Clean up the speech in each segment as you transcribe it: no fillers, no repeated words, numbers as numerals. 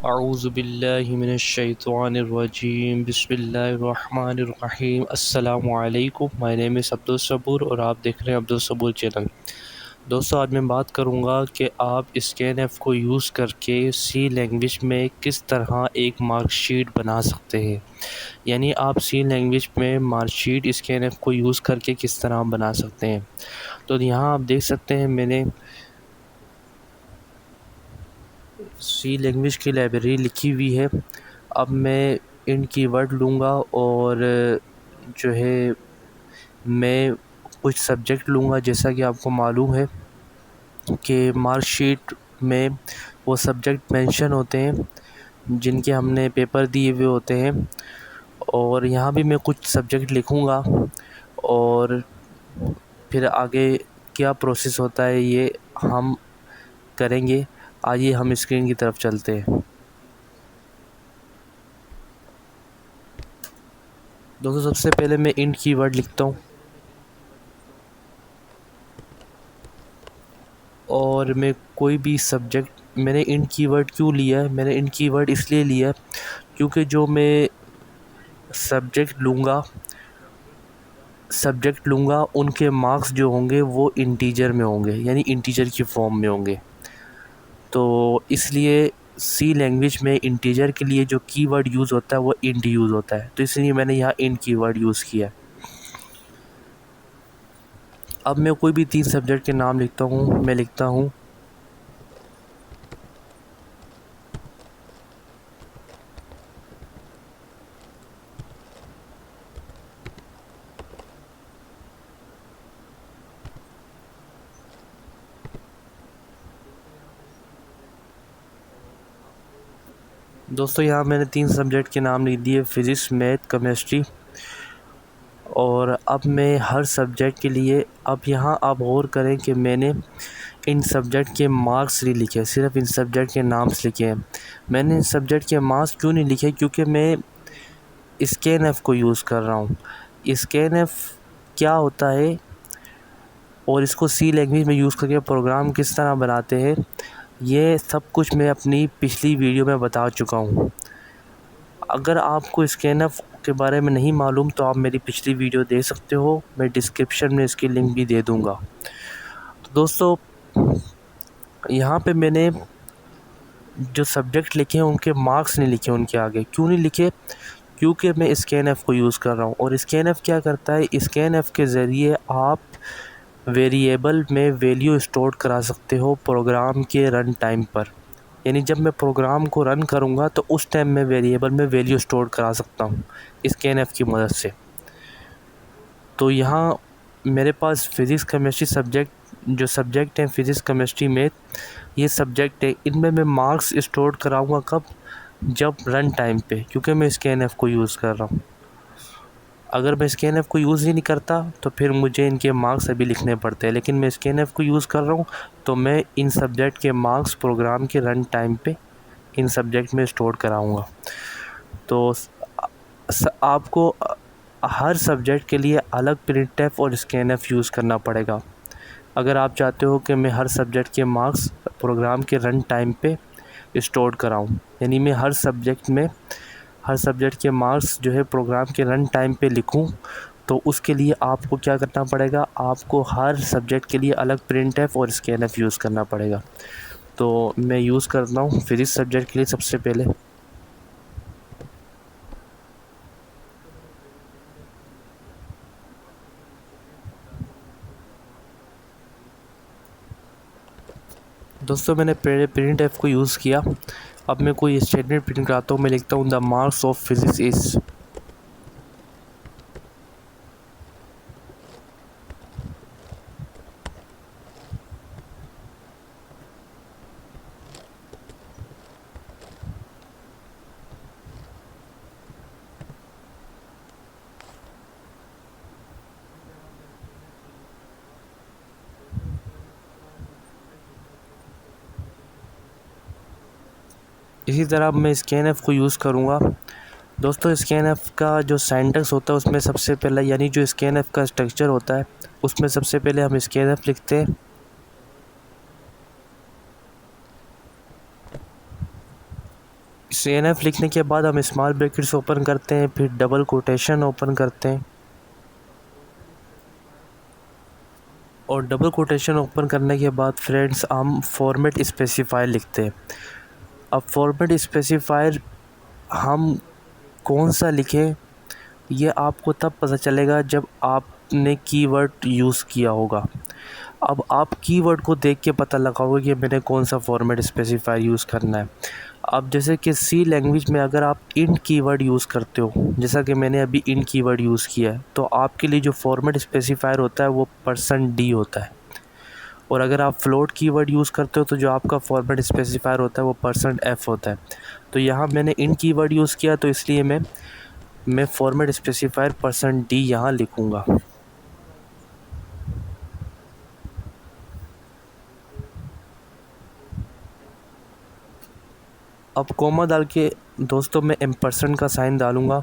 अऊज़ुबिल्लाहि मिनश्शैतानिर्रजीम बिस्मिल्लाहिर्रहमानिर्रहीम अस्सलामु अलैकुम। माय नेम इज़ अब्दुल सबूर और आप देख रहे हैं अब्दुल सबूर चैनल। दोस्तों, आज मैं बात करूंगा कि आप स्कैनएफ को यूज़ करके सी लैंग्वेज में किस तरह एक मार्कशीट बना सकते हैं। यानी आप सी लैंग्वेज में मार्कशीट स्कैनएफ को यूज़ करके किस तरह बना सकते हैं। तो यहाँ आप देख सकते हैं मैंने सी लैंग्वेज की लाइब्रेरी लिखी हुई है। अब मैं इन कीवर्ड लूँगा और जो है मैं कुछ सब्जेक्ट लूँगा। जैसा कि आपको मालूम है कि मार्कशीट में वो सब्जेक्ट मेंशन होते हैं जिनके हमने पेपर दिए हुए होते हैं, और यहाँ भी मैं कुछ सब्जेक्ट लिखूँगा और फिर आगे क्या प्रोसेस होता है ये हम करेंगे। आइए हम स्क्रीन की तरफ चलते हैं। दोस्तों, सबसे पहले मैं इंट कीवर्ड लिखता हूँ और मैं कोई भी सब्जेक्ट, मैंने इंट कीवर्ड क्यों लिया है, मैंने इंट कीवर्ड इसलिए लिया है क्योंकि जो मैं सब्जेक्ट लूँगा उनके मार्क्स जो होंगे वो इंटीजर में होंगे, यानी इंटीजर की फॉर्म में होंगे। तो इसलिए सी लैंग्वेज में इंटीजर के लिए जो कीवर्ड यूज़ होता है वो इंट यूज़ होता है, तो इसलिए मैंने यहाँ इंट कीवर्ड यूज़ किया है। अब मैं कोई भी 3 सब्जेक्ट के नाम लिखता हूँ। मैं लिखता हूँ दोस्तों, यहाँ मैंने 3 सब्जेक्ट के नाम लिख दिए, फ़िज़िक्स, मैथ, केमिस्ट्री। और अब मैं हर सब्जेक्ट के लिए, अब यहाँ आप गौर करें कि मैंने इन सब्जेक्ट के मार्क्स नहीं लिखे, सिर्फ इन सब्जेक्ट के नाम्स लिखे हैं। मैंने इन सब्जेक्ट के मार्क्स क्यों नहीं लिखे, क्योंकि मैं स्कैनएफ को यूज़ कर रहा हूँ। स्कैनएफ क्या होता है और इसको सी लैंग्वेज में यूज़ करके प्रोग्राम किस तरह बनाते हैं, ये सब कुछ मैं अपनी पिछली वीडियो में बता चुका हूँ। अगर आपको स्कैनएफ के बारे में नहीं मालूम तो आप मेरी पिछली वीडियो देख सकते हो, मैं डिस्क्रिप्शन में इसकी लिंक भी दे दूँगा। तो दोस्तों, यहाँ पे मैंने जो सब्जेक्ट लिखे हैं उनके मार्क्स नहीं लिखे उनके आगे। क्यों नहीं लिखे? क्योंकि मैं स्कैनएफ को यूज़ कर रहा हूँ। और स्कैनएफ क्या करता है, स्कैनएफ के ज़रिए आप वेरिएबल में वैल्यू स्टोर करा सकते हो प्रोग्राम के रन टाइम पर। यानी जब मैं प्रोग्राम को रन करूँगा तो उस टाइम मैं वेरिएबल में वैल्यू स्टोर करा सकता हूँ स्कैनएफ की मदद से। तो यहाँ मेरे पास फ़िज़िक्स केमिस्ट्री जो सब्जेक्ट हैं, फ़िज़िक्स केमिस्ट्री मैथ, ये सब्जेक्ट है। इनमें मैं मार्क्स स्टोर कराऊँगा कब? जब रन टाइम पे, क्योंकि मैं स्कैनएफ को यूज़ कर रहा हूँ। अगर मैं स्कैनएफ को यूज़ ही नहीं करता तो फिर मुझे इनके मार्क्स अभी लिखने पड़ते हैं, लेकिन मैं स्कैनएफ को यूज़ कर रहा हूँ तो मैं इन सब्जेक्ट के मार्क्स प्रोग्राम के रन टाइम पे इन सब्जेक्ट में स्टोर कराऊँगा। तो आपको हर सब्जेक्ट के लिए अलग प्रिंटफ और स्कैनएफ यूज़ करना पड़ेगा। अगर आप चाहते हो कि मैं हर सब्जेक्ट के मार्क्स प्रोग्राम के रन टाइम पे स्टोर कराऊँ, यानी मैं हर सब्जेक्ट के मार्क्स जो है प्रोग्राम के रन टाइम पे लिखूँ, तो उसके लिए आपको क्या करना पड़ेगा, आपको हर सब्जेक्ट के लिए अलग प्रिंटफ और स्कैनएफ यूज़ करना पड़ेगा। तो मैं यूज़ करता हूँ फिज़िक्स सब्जेक्ट के लिए सबसे पहले। दोस्तों, मैंने पहले प्रिंटफ को यूज़ किया। अब मैं कोई स्टेटमेंट प्रिंट कराता हूँ। मैं लिखता हूँ the marks of physics is. इसी तरह मैं स्कैनएफ को यूज़ करूँगा। दोस्तों, स्कैनएफ का जो सिंटैक्स होता है उसमें सबसे पहले, यानी जो स्कैनएफ का स्ट्रक्चर होता है उसमें सबसे पहले हम स्कैनएफ लिखते हैं। CNF लिखने के बाद हम स्मॉल ब्रैकेट्स ओपन करते हैं, फिर डबल कोटेशन ओपन करते हैं और डबल कोटेशन ओपन करने के बाद फ्रेंड्स हम फॉर्मेट स्पेसिफायर लिखते हैं। अब फॉर्मेट स्पेसिफायर हम कौन सा लिखें ये आपको तब पता चलेगा जब आपने कीवर्ड यूज़ किया होगा। अब आप कीवर्ड को देख के पता लगाओगे कि मैंने कौन सा फॉर्मेट स्पेसिफायर यूज़ करना है। अब जैसे कि सी लैंग्वेज में अगर आप इंट कीवर्ड यूज़ करते हो, जैसा कि मैंने अभी इंट कीवर्ड यूज़ किया है, तो आपके लिए जो फॉर्मेट स्पेसिफायर होता है वो %d होता है। और अगर आप फ्लोट कीवर्ड यूज़ करते हो तो जो आपका फॉर्मेट स्पेसिफायर होता है वो %f होता है। तो यहाँ मैंने इंट कीवर्ड यूज़ किया तो इसलिए मैं फॉर्मेट स्पेसिफायर %d यहाँ लिखूँगा। अब कोमा डाल के दोस्तों मैं एम्परसेंड का साइन डालूँगा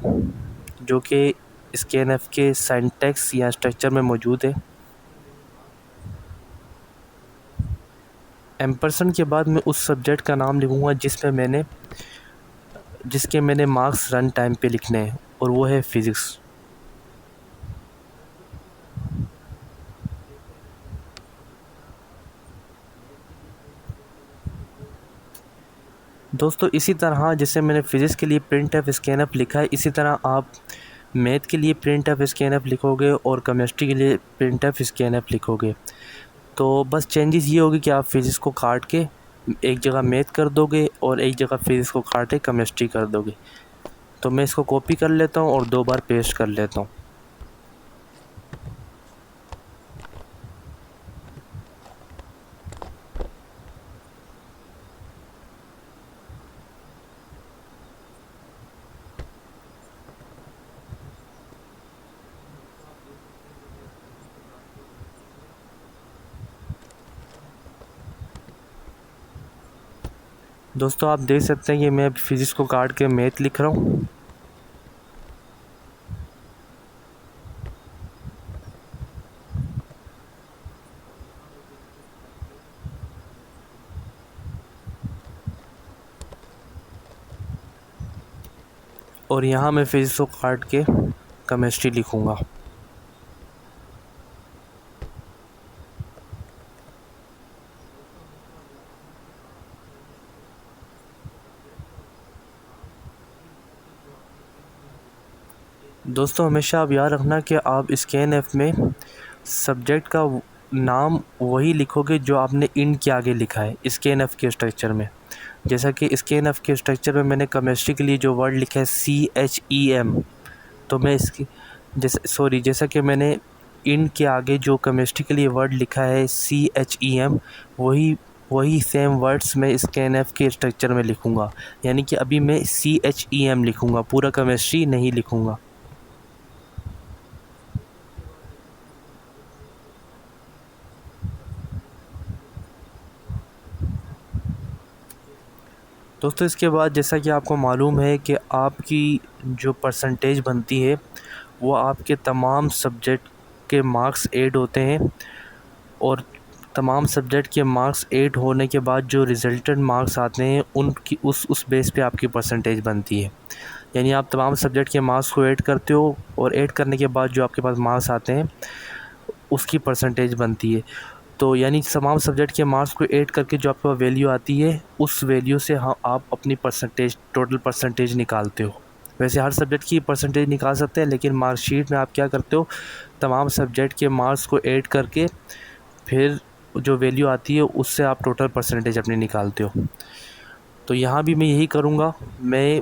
जो कि स्कैनएफ के सिंटैक्स या स्ट्रक्चर में मौजूद है। एम्परसेंड के बाद मैं उस सब्जेक्ट का नाम लिखूँगा जिसके मैंने मार्क्स रन टाइम पे लिखने हैं और वो है फ़िज़िक्स। दोस्तों इसी तरह जैसे मैंने फ़िज़िक्स के लिए प्रिंटफ स्कैनफ लिखा है, इसी तरह आप मैथ के लिए प्रिंटफ स्कैनफ लिखोगे और केमिस्ट्री के लिए प्रिंटफ स्कैनफ लिखोगे। तो बस चेंजेस ये होगी कि आप फ़िज़िक्स को काट के एक जगह मैथ कर दोगे और एक जगह फ़िज़िक्स को काट के केमिस्ट्री कर दोगे। तो मैं इसको कॉपी कर लेता हूँ और 2 बार पेस्ट कर लेता हूँ। दोस्तों आप देख सकते हैं कि मैं फ़िज़िक्स को काट के मैथ लिख रहा हूँ। और यहाँ मैं फ़िज़िक्स को काट के केमिस्ट्री लिखूँगा। दोस्तों हमेशा आप याद रखना कि आप स्कैनएफ में सब्जेक्ट का नाम वही लिखोगे जो आपने इंट के आगे लिखा है स्कैनएफ के स्ट्रक्चर में। जैसा कि स्कैनएफ के स्ट्रक्चर में मैंने केमिस्ट्री के लिए जो वर्ड लिखा है CHEM, तो मैं इसकी जैसा कि मैंने इंट के आगे जो केमिस्ट्री के लिए वर्ड लिखा है CHEM, वही सेम वर्ड्स मैं स्कैनएफ के स्ट्रक्चर में लिखूँगा। यानी कि अभी मैं CHEM लिखूँगा, पूरा केमिस्ट्री नहीं लिखूँगा। दोस्तों इसके बाद जैसा कि आपको मालूम है कि आपकी जो परसेंटेज बनती है वो आपके तमाम सब्जेक्ट के मार्क्स ऐड होते हैं और तमाम सब्जेक्ट के मार्क्स ऐड होने के बाद जो रिज़ल्टेंट मार्क्स आते हैं उनकी उस बेस पे आपकी परसेंटेज बनती है। यानी आप तमाम सब्जेक्ट के मार्क्स को ऐड करते हो और ऐड करने के बाद जो आपके पास मार्क्स आते हैं उसकी परसेंटेज बनती है। तो यानी तमाम सब्जेक्ट के मार्क्स को ऐड करके जो आपको वैल्यू आती है उस वैल्यू से आप अपनी परसेंटेज टोटल परसेंटेज निकालते हो। वैसे हर सब्जेक्ट की परसेंटेज निकाल सकते हैं, लेकिन मार्कशीट में आप क्या करते हो, तमाम सब्जेक्ट के मार्क्स को ऐड करके फिर जो वैल्यू आती है उससे आप टोटल परसेंटेज अपनी निकालते हो। तो यहाँ भी मैं यही करूँगा। मैं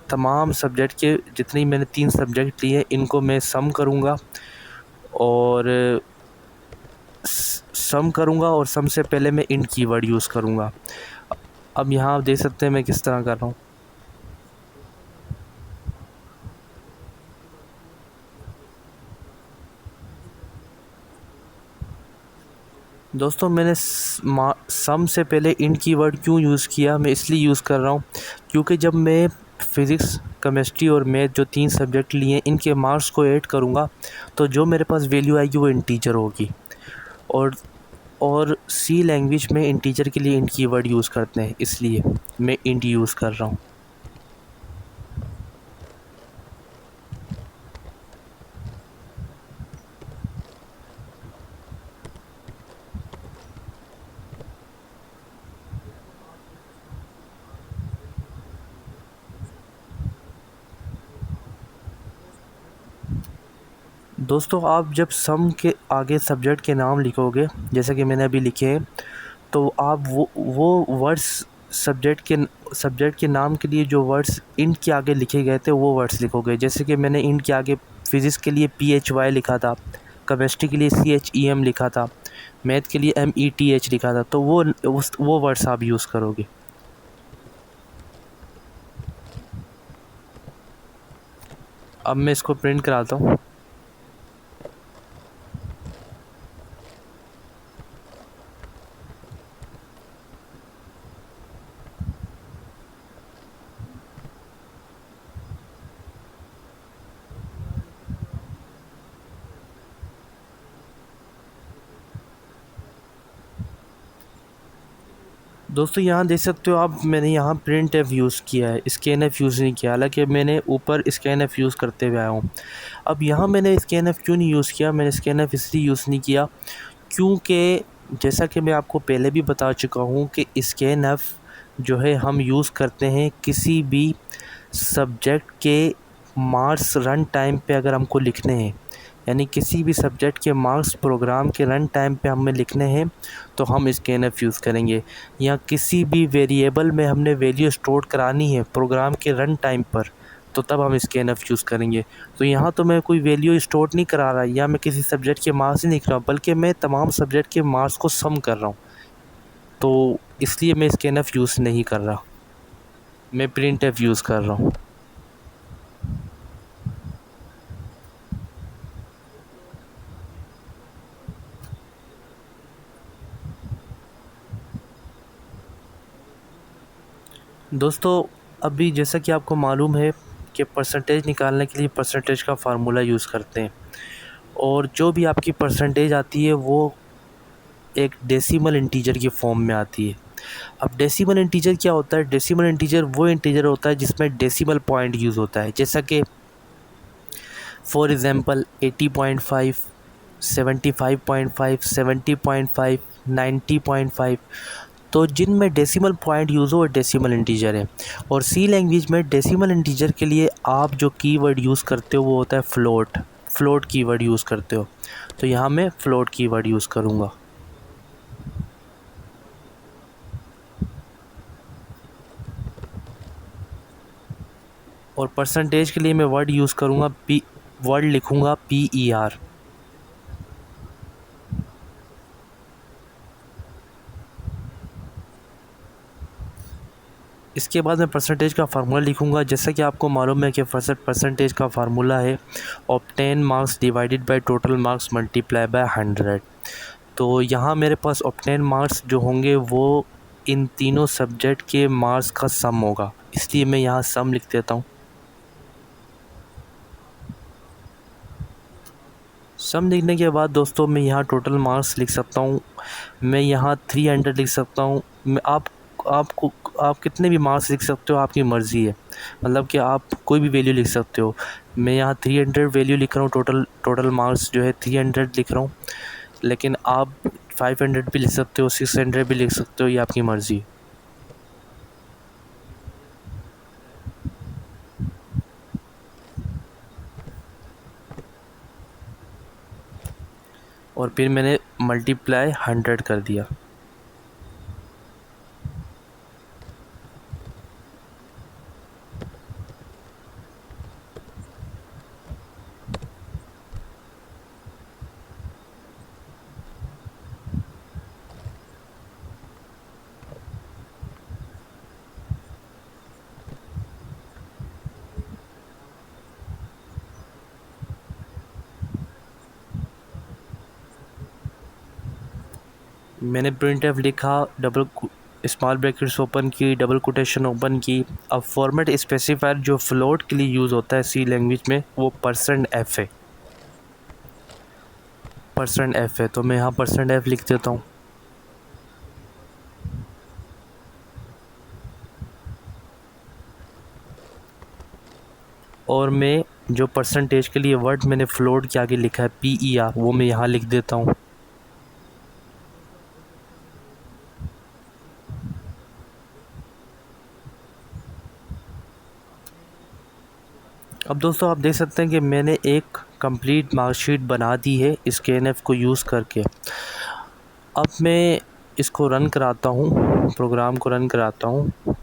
तमाम सब्जेक्ट के जितनी मैंने 3 सब्जेक्ट लिए इनको मैं सम करूँगा और सम से पहले मैं इंट कीवर्ड यूज़ करूँगा। अब यहाँ आप देख सकते हैं मैं किस तरह कर रहा हूँ। दोस्तों मैंने सम से पहले इंट कीवर्ड क्यों यूज़ किया, मैं इसलिए यूज़ कर रहा हूँ क्योंकि जब मैं फ़िज़िक्स, केमिस्ट्री और मैथ जो 3 सब्जेक्ट लिए इनके मार्क्स को ऐड करूँगा तो जो मेरे पास वैल्यू आएगी वो इंटीजर होगी। और और सी लैंग्वेज में इंटीजर के लिए इंट कीवर्ड यूज़ करते हैं, इसलिए मैं इंट यूज़ कर रहा हूँ। दोस्तों आप जब सम के आगे सब्जेक्ट के नाम लिखोगे, जैसा कि मैंने अभी लिखे हैं, तो आप वो वर्ड्स सब्जेक्ट के नाम के लिए जो वर्ड्स इंट के आगे लिखे गए थे वो वर्ड्स लिखोगे। जैसे कि मैंने इंट के आगे फिज़िक्स के लिए PHY लिखा था, केमिस्ट्री के लिए CHEM लिखा था, मैथ के लिए METH लिखा था, तो वो वर्ड्स आप यूज़ करोगे। अब मैं इसको प्रिंट कराता हूँ। दोस्तों यहाँ देख सकते हो आप, मैंने यहाँ प्रिंट एफ यूज़ किया है, स्कैन-एफ यूज़ नहीं किया, हालांकि मैंने ऊपर स्कैन-एफ यूज़ करते हुए आया हूँ। अब यहाँ मैंने स्कैन-एफ क्यों नहीं यूज़ किया, मैंने स्कैन-एफ इसलिए यूज़ नहीं किया क्योंकि जैसा कि मैं आपको पहले भी बता चुका हूँ कि स्कैन-एफ जो है हम यूज़ करते हैं किसी भी सब्जेक्ट के मार्क्स रन टाइम पे अगर हमको लिखने हैं, यानी किसी भी सब्जेक्ट के मार्क्स प्रोग्राम के रन टाइम पे हमें लिखने हैं तो हम स्कैनएफ यूज़ करेंगे। या किसी भी वेरिएबल में हमने वैल्यू स्टोर करानी है प्रोग्राम के रन टाइम पर, तो तब हम स्कैनएफ यूज़ करेंगे। तो यहाँ तो मैं कोई वैल्यू स्टोर नहीं करा रहा या मैं किसी सब्जेक्ट के मार्क्स नहीं लिख रहा हूँ, बल्कि मैं तमाम सब्जेक्ट के मार्क्स को सम कर रहा हूँ, तो इसलिए मैं स्कैनएफ यूज़ नहीं कर रहा, मैं प्रिंटएफ यूज़ कर रहा हूँ। दोस्तों अभी जैसा कि आपको मालूम है कि परसेंटेज निकालने के लिए परसेंटेज का फार्मूला यूज़ करते हैं, और जो भी आपकी परसेंटेज आती है वो एक डेसिमल इंटीजर की फॉर्म में आती है। अब डेसिमल इंटीजर क्या होता है, डेसिमल इंटीजर वो इंटीजर होता है जिसमें डेसिमल पॉइंट यूज़ होता है, जैसा कि फॉर एग्ज़ाम्पल 80.5, 75.5, 70.5, 90.5, तो जिनमें डेसिमल पॉइंट यूज़ हो वो डेसिमल इंटीजर है। और सी लैंग्वेज में डेसिमल इंटीजर के लिए आप जो कीवर्ड यूज़ करते हो वो होता है फ्लोट, फ्लोट कीवर्ड यूज़ करते हो, तो यहाँ मैं फ्लोट कीवर्ड यूज़ करूँगा। और परसेंटेज के लिए मैं वर्ड यूज़ करूँगा वर्ड लिखूँगा PER। इसके बाद मैं परसेंटेज का फार्मूला लिखूँगा, जैसा कि आपको मालूम है कि परसेंटेज का फार्मूला है obtain marks divided by total marks multiply by 100। तो यहाँ मेरे पास ऑब्टेन मार्क्स जो होंगे वो इन तीनों सब्जेक्ट के मार्क्स का सम होगा, इसलिए मैं यहाँ सम लिख देता हूँ। सम लिखने के बाद दोस्तों मैं यहाँ टोटल मार्क्स लिख सकता हूँ, मैं यहाँ 300 लिख सकता हूँ। मैं आप कितने भी मार्क्स लिख सकते हो, आपकी मर्ज़ी है, मतलब कि आप कोई भी वैल्यू लिख सकते हो। मैं यहाँ 300 वैल्यू लिख रहा हूँ, टोटल मार्क्स जो है 300 लिख रहा हूँ, लेकिन आप 500 भी लिख सकते हो, 600 भी लिख सकते हो, ये आपकी मर्ज़ी है। और फिर मैंने मल्टीप्लाई 100 कर दिया। मैंने प्रिंटफ लिखा, स्मॉल ब्रैकेट्स ओपन की, डबल कोटेशन ओपन की। अब फॉर्मेट स्पेसिफायर जो फ्लोट के लिए यूज़ होता है सी लैंग्वेज में वो %f है, %f है, तो मैं यहाँ %f लिख देता हूँ। और मैं जो परसेंटेज के लिए वर्ड मैंने फ्लोट के आगे लिखा है PER, वो मैं यहाँ लिख देता हूँ। अब दोस्तों आप देख सकते हैं कि मैंने एक कंप्लीट मार्कशीट बना दी है स्कैनएफ को यूज़ करके। अब मैं इसको रन कराता हूँ, प्रोग्राम को रन कराता हूँ।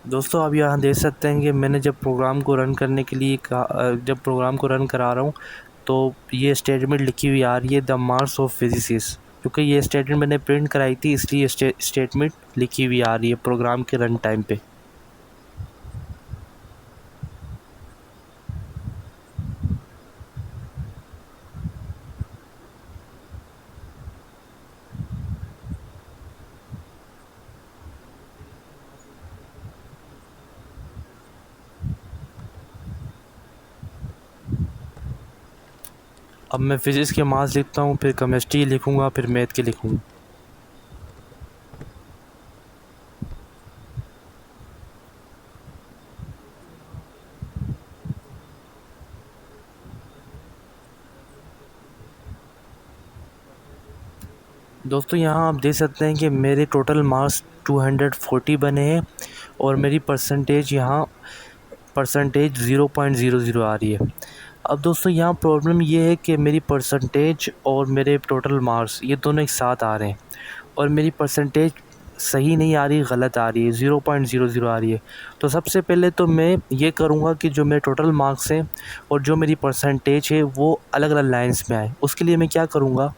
दोस्तों आप यहाँ देख सकते हैं कि मैंने जब प्रोग्राम को रन करने के लिए जब प्रोग्राम को रन करा रहा हूँ तो ये स्टेटमेंट लिखी हुई आ रही है, द मार्क्स ऑफ फिजिसिस्ट। क्योंकि ये स्टेटमेंट मैंने प्रिंट कराई थी, इसलिए स्टेटमेंट लिखी हुई आ रही है प्रोग्राम के रन टाइम पे। अब मैं फ़िज़िक्स के मार्क्स लिखता हूँ, फिर केमिस्ट्री लिखूँगा, फिर मैथ के लिखूँगा। दोस्तों यहाँ आप देख सकते हैं कि मेरे टोटल मार्क्स 240 बने हैं और मेरी परसेंटेज यहाँ परसेंटेज 0.00 आ रही है। अब दोस्तों यहाँ प्रॉब्लम ये है कि मेरी परसेंटेज और मेरे टोटल मार्क्स ये दोनों एक साथ आ रहे हैं और मेरी परसेंटेज सही नहीं आ रही, गलत आ रही है, 0.00 आ रही है। तो सबसे पहले तो मैं ये करूँगा कि जो मेरे टोटल मार्क्स हैं और जो मेरी परसेंटेज है वो अलग अलग लाइन्स में आए। उसके लिए मैं क्या करूँगा,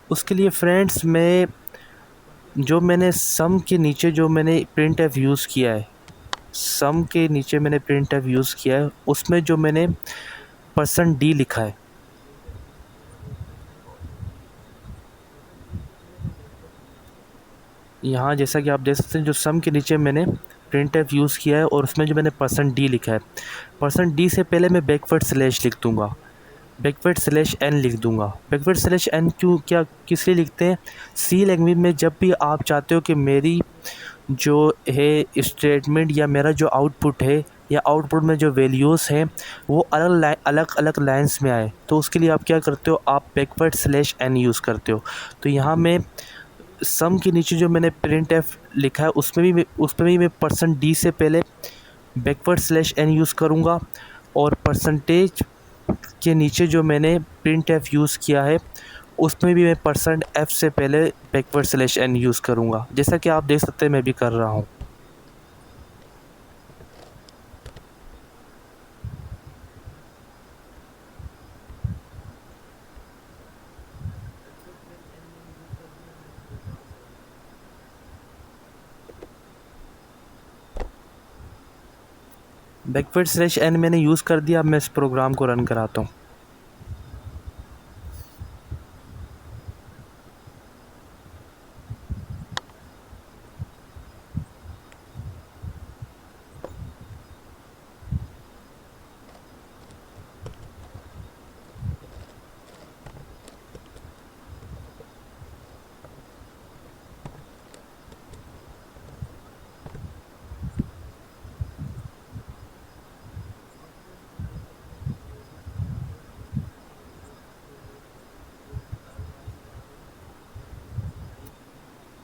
उसके लिए फ्रेंड्स मैं जो मैंने सम के नीचे जो मैंने प्रिंट एफ यूज़ किया है, सम के नीचे मैंने प्रिंट एफ यूज़ किया है, उसमें जो मैंने %d लिखा है, यहाँ जैसा कि आप देख सकते हैं जो सम के नीचे मैंने प्रिंट एफ यूज़ किया है और उसमें जो मैंने %d लिखा है, %d से पहले मैं बैकवर्ड स्लैश लिख दूँगा, बैकवर्ड स्लैश n लिख दूँगा। बैकवर्ड स्लैश n क्यों, क्या किस लिए लिखते हैं? सी लैंग्वेज में जब भी आप चाहते हो कि मेरी जो है स्टेटमेंट या मेरा जो आउटपुट है या आउटपुट में जो वैल्यूज़ हैं वो अलग अलग लाइन्स में आए, तो उसके लिए आप क्या करते हो, आप बैकवर्ड स्लैश n यूज़ करते हो। तो यहाँ मैं सम के नीचे जो मैंने प्रिंट एफ लिखा है उसमें भी मैं %d से पहले बैकवर्ड स्लैश n यूज़ करूँगा और परसेंटेज के नीचे जो मैंने प्रिंट एफ यूज़ किया है उसमें भी मैं %f से पहले बैकवर्ड स्लैश n यूज़ करूँगा, जैसा कि आप देख सकते हैं मैं भी कर रहा हूँ। बैकवर्ड स्लैश n मैंने यूज़ कर दिया। अब मैं इस प्रोग्राम को रन कराता हूँ।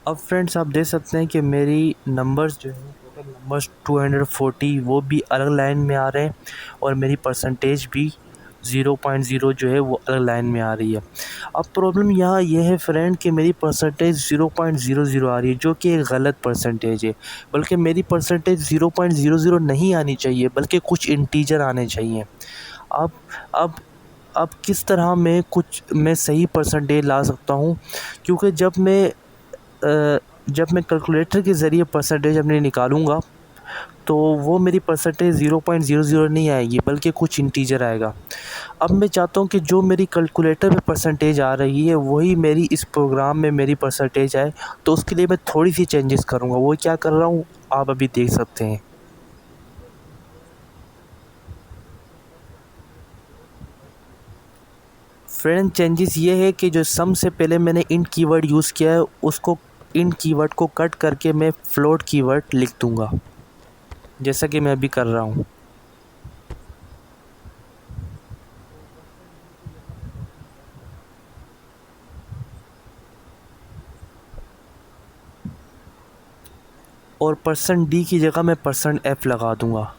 अब फ्रेंड्स आप देख सकते हैं कि मेरी नंबर्स जो है टोटल नंबर्स 240 वो भी अलग लाइन में आ रहे हैं और मेरी परसेंटेज भी 0.0 जो है वो अलग लाइन में आ रही है। अब प्रॉब्लम यहाँ ये है फ्रेंड कि मेरी परसेंटेज 0.00 आ रही है, जो कि एक गलत परसेंटेज है। बल्कि मेरी परसेंटेज 0.00 नहीं आनी चाहिए, बल्कि कुछ इंटीजर आने चाहिए। अब अब अब किस तरह मैं सही परसेंटेज ला सकता हूँ, क्योंकि जब मैं जब मैं कैलकुलेटर के ज़रिए परसेंटेज अपनी निकालूँगा तो वो मेरी परसेंटेज 0.00 नहीं आएगी बल्कि कुछ इंटीजर आएगा। अब मैं चाहता हूँ कि जो मेरी कैलकुलेटर में परसेंटेज आ रही है वही मेरी इस प्रोग्राम में मेरी परसेंटेज आए, तो उसके लिए मैं थोड़ी सी चेंजेस करूँगा। वो क्या कर रहा हूँ आप अभी देख सकते हैं। फ्रेंड, चेंजेस ये है कि जो सम से पहले मैंने इंट कीवर्ड यूज़ किया है उसको इंट कीवर्ड को कट करके मैं फ्लोट कीवर्ड लिख दूँगा, जैसा कि मैं अभी कर रहा हूँ। और %d की जगह मैं %f लगा दूँगा।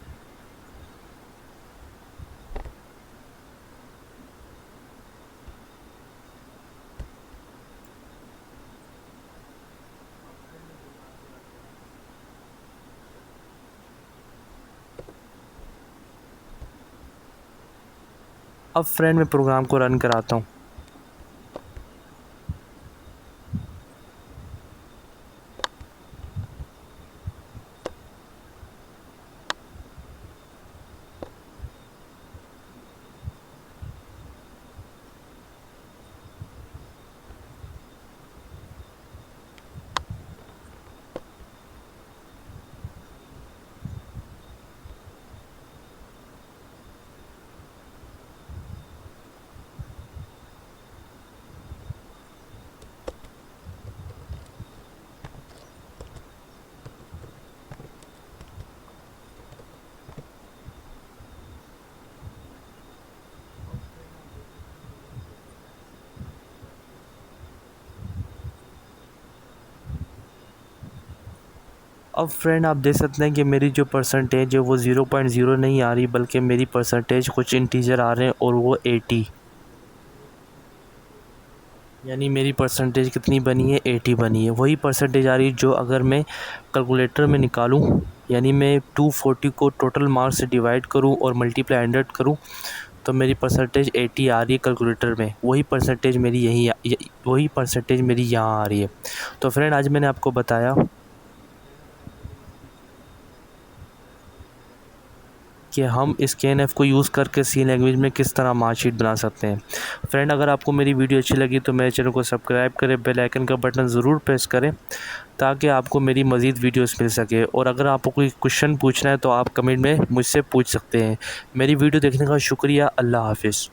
अब फ्रेंड मैं प्रोग्राम को रन कराता हूँ। अब फ्रेंड आप देख सकते हैं कि मेरी जो परसेंटेज है वो 0.0 नहीं आ रही बल्कि मेरी परसेंटेज कुछ इंटीजर आ रहे हैं और वो 80, यानी मेरी परसेंटेज कितनी बनी है 80 बनी है। वही परसेंटेज आ रही है जो अगर मैं कैलकुलेटर में निकालूं, यानी मैं 240 को टोटल मार्क्स से डिवाइड करूं और मल्टीप्लाई 100 करूं तो मेरी परसेंटेज 80 आ रही है कैलकुलेटर में। वही परसेंटेज मेरी यहाँ आ रही है। तो फ्रेंड आज मैंने आपको बताया कि हम स्कैनएफ को यूज़ करके सी लैंग्वेज में किस तरह मार्कशीट बना सकते हैं। फ्रेंड अगर आपको मेरी वीडियो अच्छी लगी तो मेरे चैनल को सब्सक्राइब करें, बेल आइकन का बटन ज़रूर प्रेस करें ताकि आपको मेरी मज़ीद वीडियोस मिल सके। और अगर आपको कोई क्वेश्चन पूछना है तो आप कमेंट में मुझसे पूछ सकते हैं। मेरी वीडियो देखने का शुक्रिया। अल्लाह हाफ़िज़।